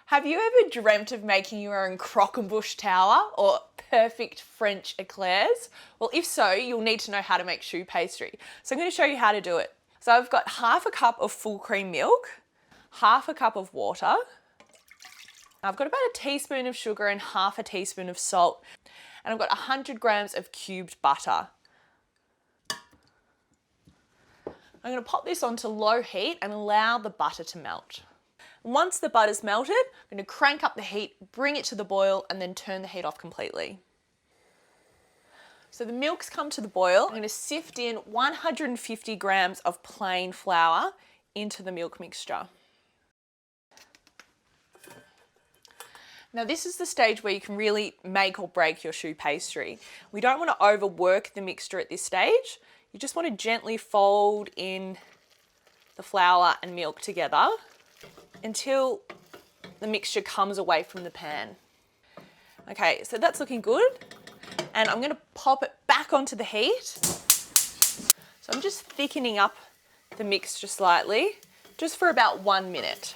Have you ever dreamt of making your own croquembouche tower or perfect French eclairs? Well, if so, you'll need to know how to make choux pastry. So I'm going to show you how to do it. So I've got half a cup of full cream milk, half a cup of water. I've got about a teaspoon of sugar and half a teaspoon of salt. And I've got 100 grams of cubed butter. I'm going to pop this onto low heat and allow the butter to melt. Once the butter's melted, I'm going to crank up the heat, bring it to the boil, and then turn the heat off completely. So the milk's come to the boil. I'm going to sift in 150 grams of plain flour into the milk mixture. Now this is the stage where you can really make or break your choux pastry. We don't want to overwork the mixture at this stage. You just want to gently fold in the flour and milk together until the mixture comes away from the pan. Okay, so that's looking good. And I'm going to pop it back onto the heat. So I'm just thickening up the mixture slightly, just for about 1 minute.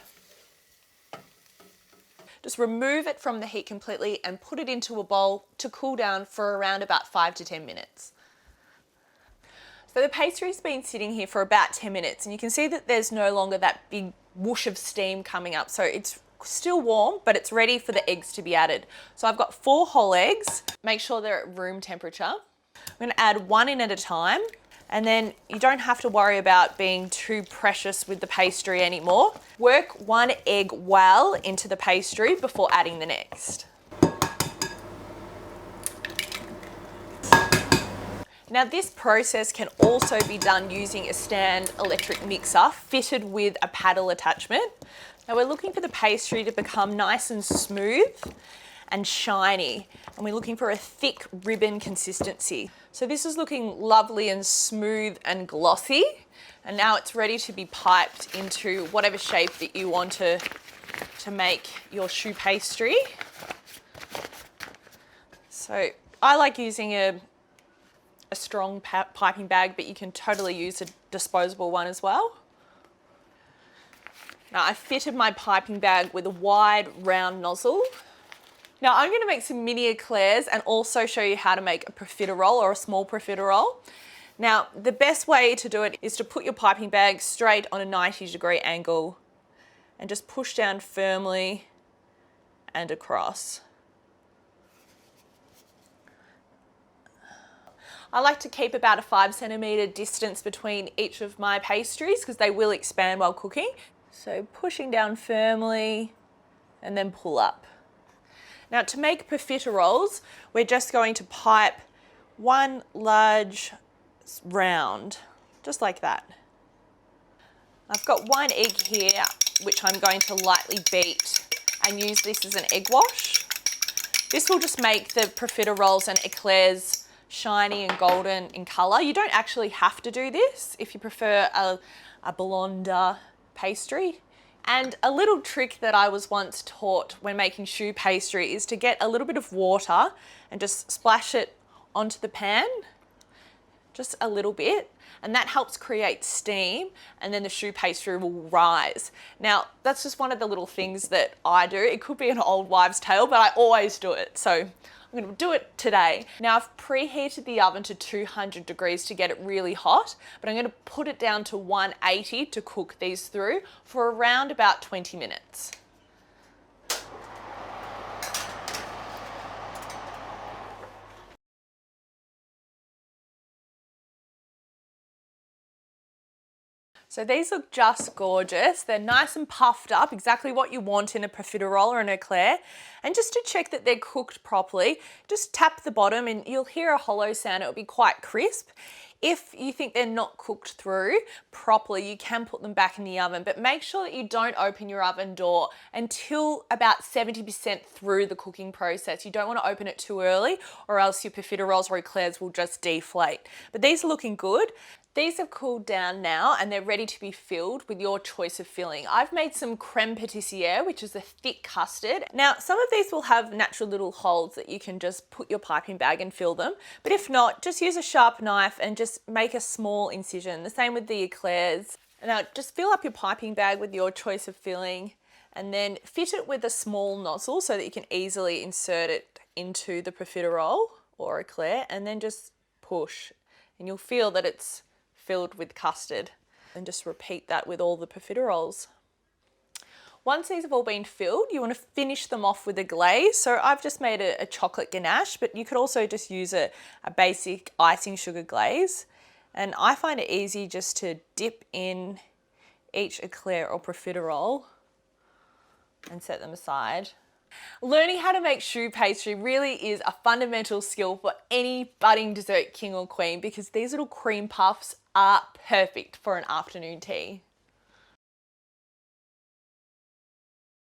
Just remove it from the heat completely and put it into a bowl to cool down for around about 5 to 10 minutes. So the pastry's been sitting here for about 10 minutes and you can see that there's no longer that big whoosh of steam coming up. So it's still warm, but it's ready for the eggs to be added. So I've got 4 whole eggs. Make sure they're at room temperature. I'm going to add 1 in at a time. And then you don't have to worry about being too precious with the pastry anymore. Work 1 egg well into the pastry before adding the next. Now this process can also be done using a stand electric mixer fitted with a paddle attachment. Now we're looking for the pastry to become nice and smooth and shiny, and we're looking for a thick ribbon consistency. So this is looking lovely and smooth and glossy, and now it's ready to be piped into whatever shape that you want to make your choux pastry. So I like using a strong piping bag, but you can totally use a disposable one as well. Now I fitted my piping bag with a wide round nozzle. Now I'm going to make some mini eclairs and also show you how to make a profiterole or a small profiterole. Now the best way to do it is to put your piping bag straight on a 90-degree angle and just push down firmly and across. I like to keep about a 5 centimetre distance between each of my pastries because they will expand while cooking. So pushing down firmly and then pull up. Now to make profiteroles, we're just going to pipe 1 large round, just like that. I've got 1 egg here, which I'm going to lightly beat and use this as an egg wash. This will just make the profiteroles and eclairs shiny and golden in colour. You don't actually have to do this if you prefer a blonder pastry. And a little trick that I was once taught when making choux pastry is to get a little bit of water and just splash it onto the pan, just a little bit, and that helps create steam, and then the choux pastry will rise. Now, that's just one of the little things that I do. It could be an old wives' tale, but I always do it. So I'm going to do it today. Now I've preheated the oven to 200 degrees to get it really hot, but I'm going to put it down to 180 to cook these through for around about 20 minutes. So these look just gorgeous. They're nice and puffed up, exactly what you want in a profiterole or an eclair. And just to check that they're cooked properly, just tap the bottom and you'll hear a hollow sound. It'll be quite crisp. If you think they're not cooked through properly, you can put them back in the oven, but make sure that you don't open your oven door until about 70% through the cooking process. You don't want to open it too early or else your profiteroles or eclairs will just deflate. But these are looking good. These have cooled down now and they're ready to be filled with your choice of filling. I've made some creme patissiere, which is a thick custard. Now, some of these will have natural little holes that you can just put your piping bag and fill them. But if not, just use a sharp knife and just make a small incision. The same with the eclairs. Now, just fill up your piping bag with your choice of filling and then fit it with a small nozzle so that you can easily insert it into the profiterole or eclair, and then just push, and you'll feel that it's filled with custard. And just repeat that with all the profiteroles. Once these have all been filled, you want to finish them off with a glaze. So I've just made a chocolate ganache, but you could also just use a basic icing sugar glaze. And I find it easy just to dip in each eclair or profiterole and set them aside. Learning how to make choux pastry really is a fundamental skill for any budding dessert king or queen, because these little cream puffs are perfect for an afternoon tea.